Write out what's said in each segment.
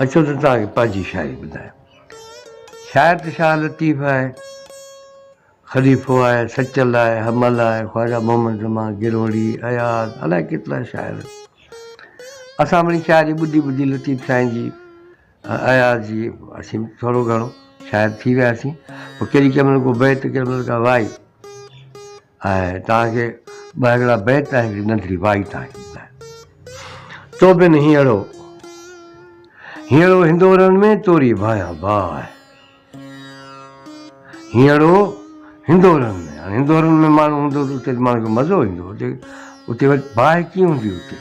अचो त तव्हांखे पंहिंजी शाइरी ॿुधायां। शाइर त शाह लतीफ़ आहे, ख़लीफ़ो आहे, सचल आहे, हमल आहे, ख़्वाजा मोहम्मद ज़मा, गिरोड़ी, अयाज़, अलाए केतिरा शाइर। असां वरी शाइरी ॿुधी ॿुधी लतीफ़ साईं जी, अयाज़ जी असीं थोरो घणो शाइर थी वियासीं। पोइ कहिड़ी कंहिं महिल को बैत, कंहिं महिल का वाई, ऐं तव्हांखे ॿ हिकिड़ा बैत ऐं हिकिड़ी नंढड़ी वाई तव्हांखे ॿुधायां। तो बिन हींअरो हींअरो हिंदोरनि में तोरी भायां भाउ आहे। हींअरो हिंदोरनि में, हाणे हिंदोरनि में माण्हू हूंदो त उते माण्हू खे मज़ो ईंदो, उते वरी बाहि कीअं हूंदी उते,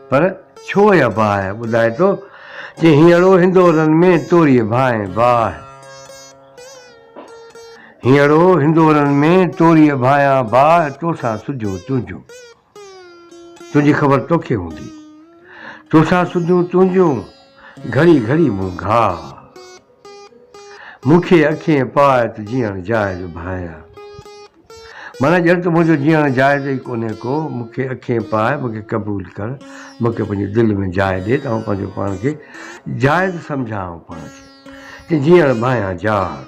पर छो या भाउ आहे ॿुधाए थो जे हींअरो हिंदोरनि में तोरी भाए भाउ आहे। हींअरो हिंदोरनि में तोरी भायां भाउ, तोसां सुजो तुंहिंजो, तुंहिंजी ख़बर तोखे हूंदी, तोसां सुजूं तुंहिंजूं घड़ी घड़ी मूं घा, मूंखे अखियूं पाए त जीअण जाइज़ भाया। माना ॼण त मुंहिंजो जीअण जाइज़ ई कोन्हे को, मूंखे अखियूं पाए, मूंखे क़बूल कर, मूंखे पंहिंजे दिलि में जाइ ॾे त आउं पंहिंजो पाण खे जाइज़ सम्झां पाण खे, कि जीअण भायां जार,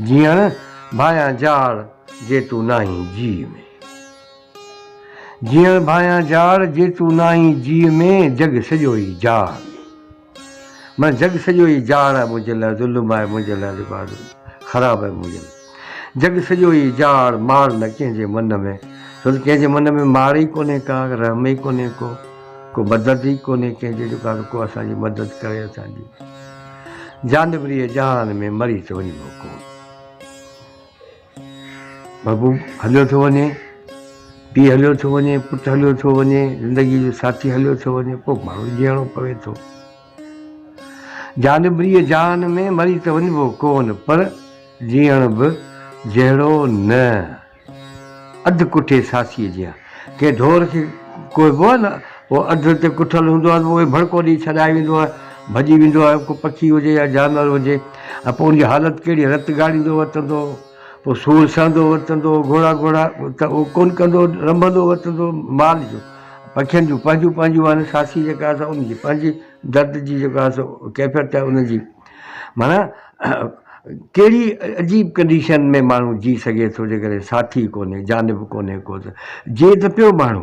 जीअण भायां जार जे तूं नाहीं जी में, जीअण भायां जार जे तूं नाहीं जी में, जग सॼो ई जार। माना जग सॼो ई जार आहे मुंहिंजे लाइ, ज़ुल्म आहे मुंहिंजे लाइ, ख़राबु आहे मुंहिंजे लाइ। जग सॼो ई जार, मार न कंहिंजे मन में, छो त कंहिंजे मन में मार ई कोन्हे का, रहम ई कोन्हे को मदद ई कोन्हे कंहिंजे, जेका को असांजी मदद करे असांजी। जानवरीअ जहान में मरी थो वञिबो कोन, महबूब हलियो थो वञे, पीउ हलियो थो वञे, पुटु हलियो थो वञे, ज़िंदगी जो साथी हलियो थो वञे, पोइ माण्हू जीअणो पवे थो। जानवरीअ जहान में मरी त वञिबो कोन, पर जीअण बि जहिड़ो न, अधु कुठे सासीअ जीअं। कंहिं ढोर खे कोइबो आहे न, उहो अधु ते कुठल हूंदो आहे, उहो भड़को ॾेई छॾाए वेंदो आहे, भॼी वेंदो आहे, को पखी हुजे या जानवर हुजे, ऐं पोइ उनजी हालति कहिड़ी, रत ॻाड़ींदो वरितंदो, पोइ सूर सहंदो वरितंदो, घोड़ा घोड़ा त उहो कोन कंदो, रंभंदो वरितंदो माल जो। पखियुनि जूं पंहिंजूं पंहिंजूं आहिनि, सासी जेका आहे उनजी पंहिंजी दर्द जी जेका आहे कैफ़ियत आहे उनजी। माना कहिड़ी अजीब कंडीशन में माण्हू जी सघे थो जेकॾहिं साथी कोन्हे, जानिब कोन्हे को, त जे त पियो माण्हू,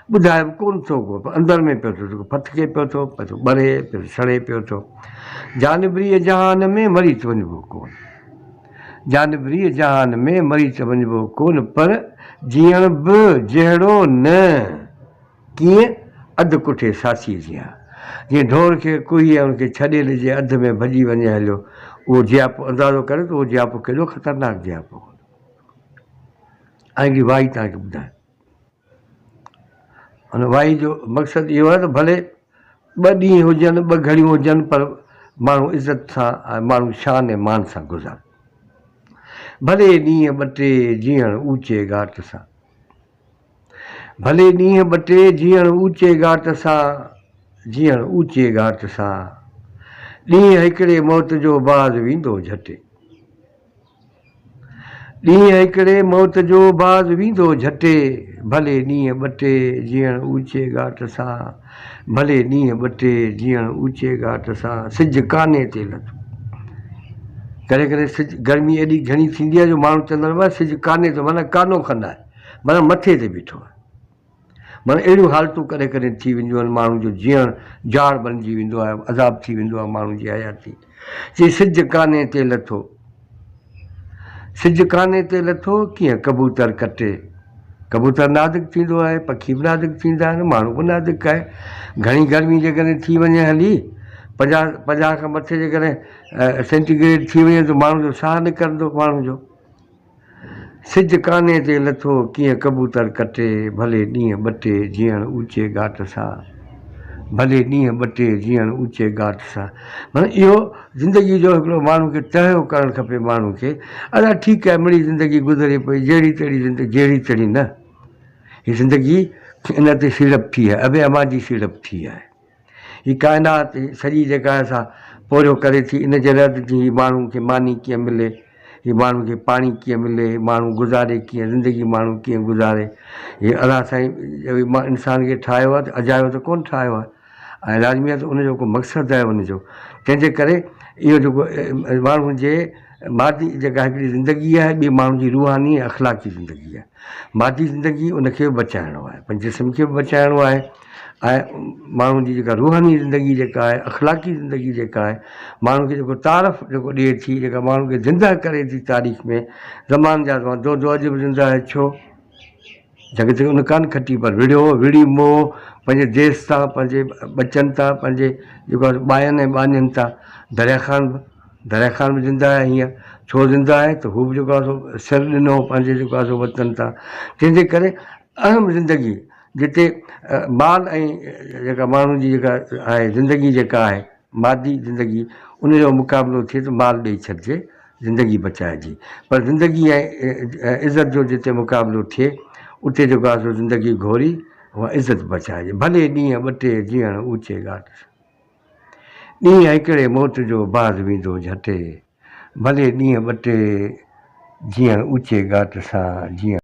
ॿुधाए बि कोन थो को, अंदरि में पियो थो फटके पियो थो, ॿरे पियो, सड़े पियो थो। जानवरीअ जहान में मरी थो वञिबो कोन, जानवरीअ जहान में मरी थो वञिबो कोन, पर जीअण बि जहिड़ो न, कीअं अधु कुठे सासीअ जीअं। जीअं ढोर खे कुही आहे, उनखे छॾे ॾिजे, अधु में भॼी वञे हलियो, उहो जियापो अंदाज़ो करे त उहो जियापो केॾो ख़तरनाक जियापो। ऐं हिकिड़ी वाई तव्हांखे ॿुधायां, हुन वाई जो मक़सदु इहो आहे त भले ॿ ॾींहं हुजनि, ॿ घड़ियूं हुजनि, पर माण्हू इज़त सां, माण्हू शान ऐं मान सां गुज़ारे। भले ॾींहं ॿ टे जीअण ऊचे घाट सां, भले ॾींहं ॿ टे जीअण ऊचे घाट सां, जीअण ऊचे घाट सां, ॾींहं हिकिड़े मौत जो बाज़ वेंदो झटे, ॾींहं हिकिड़े मौत जो बाज़ वेंदो झटे, भले ॾींहं ॿ टे जीअण ऊचे घाट सां, भले ॾींहं ॿ टे जीअण ऊचे घाट सां, सिज काने ते लथो। कॾहिं कॾहिं सिज, गर्मी एॾी घणी थींदी आहे जो माण्हू चवंदा आहिनि सिज काने थो, माना कानो खंदा आहे, माना मथे ते बीठो आहे। माना अहिड़ियूं हालतूं कॾहिं कॾहिं थी वेंदियूं आहिनि, माण्हू जो जीअण जार बणिजी वेंदो आहे, अज़ाब थी वेंदो आहे माण्हू जी हयाती। चई सिज काने ते लथो, सिज काने ते लथो, कीअं कबूतर कटे, कबूतर नादिक थींदो आहे, पखी बि नादिक थींदा आहिनि, माण्हू बि नादिक आहे। घणी गर्मी जेकॾहिं थी वञे हली, 50 खां मथे जेकॾहिं सेंटीग्रेड थी वञे त माण्हू जो साहु निकिरंदो माण्हू जो। सिज काने ते लथो, कीअं कबूतर कटे, भले ॾींहं ॿ टे जीअण ऊचे घाट सां, भले ॾींहं ॿ टे जीअण ऊचे घाट सां। माना इहो ज़िंदगी जो हिकिड़ो माण्हू खे तहियो करणु खपे माण्हू खे, अञा ठीकु आहे मिड़ी ज़िंदगी गुज़रे पई, जहिड़ी तहिड़ी ज़िंदगी, जहिड़ी तहिड़ी न, हीअ ज़िंदगी इन ते सीड़प थी आहे, अबे अमा जी सीड़प थी आहे। हीअ काइनात सॼी जेका असां पोरियो करे थी, इन जे रद थी, माण्हू खे मानी कीअं मिले, हीअ माण्हू खे पाणी कीअं मिले, माण्हू गुज़ारे कीअं, ज़िंदगी माण्हू कीअं गुज़ारे। हीअ अलाह साईं इंसान खे ठाहियो आहे त अजायो त कोन ठाहियो आहे, ऐं लाज़मी आहे त उनजो को मक़सदु आहे उनजो। तंहिंजे करे इहो जेको माण्हुनि जे मादी जेका हिकिड़ी ज़िंदगी आहे, ॿी माण्हुनि जी रूहानी ऐं अख़लाक़ी ज़िंदगी आहे। मादी ज़िंदगी उनखे बि बचाइणो आहे, पंहिंजे जिस्म खे बि बचाइणो आहे, ऐं माण्हुनि जी जेका रूहानी ज़िंदगी जेका आहे, अख़लाक़ी ज़िंदगी जेका आहे, माण्हू खे जेको तारफ़ जेको ॾिए थी, जेका माण्हू खे ज़िंदा करे थी तारीख़ में, ज़मान जा दो अॼु बि ज़िंदा आहे। छो? जॻत ते उन कान खटी, पर विड़ी मोह पंहिंजे देश सां, पंहिंजे बचनि था, पंहिंजे जेको आहे ॿाहिनि ऐं ॿानियुनि था। दरिया ख़ान बि ज़िंदा आहे। हीअं छो ज़िंदा आहे त हू बि जेको आहे सो सिर ॾिनो पंहिंजे जेको आहे सो वतन था। तंहिंजे करे अहम ज़िंदगी जिते माल ऐं जेका माण्हुनि जी जेका आहे ज़िंदगी जेका आहे मादी ज़िंदगी, उनजो मुक़ाबिलो थिए त माल ॾेई छॾिजे, ज़िंदगी बचाइजे। पर ज़िंदगी ऐं इज़त जो जिते मुक़ाबिलो थिए, उते जेको आहे सो ज़िंदगी घोरी उहा इज़त बचाइजे। भले ॾींहं ॿ टे जीअण ऊचे घाट, ॾींहं हिकिड़े मौत जो बाज़ वेंदो झटे, भले ॾींहं ॿ टे जीअण ऊचे घाट सां जीअण।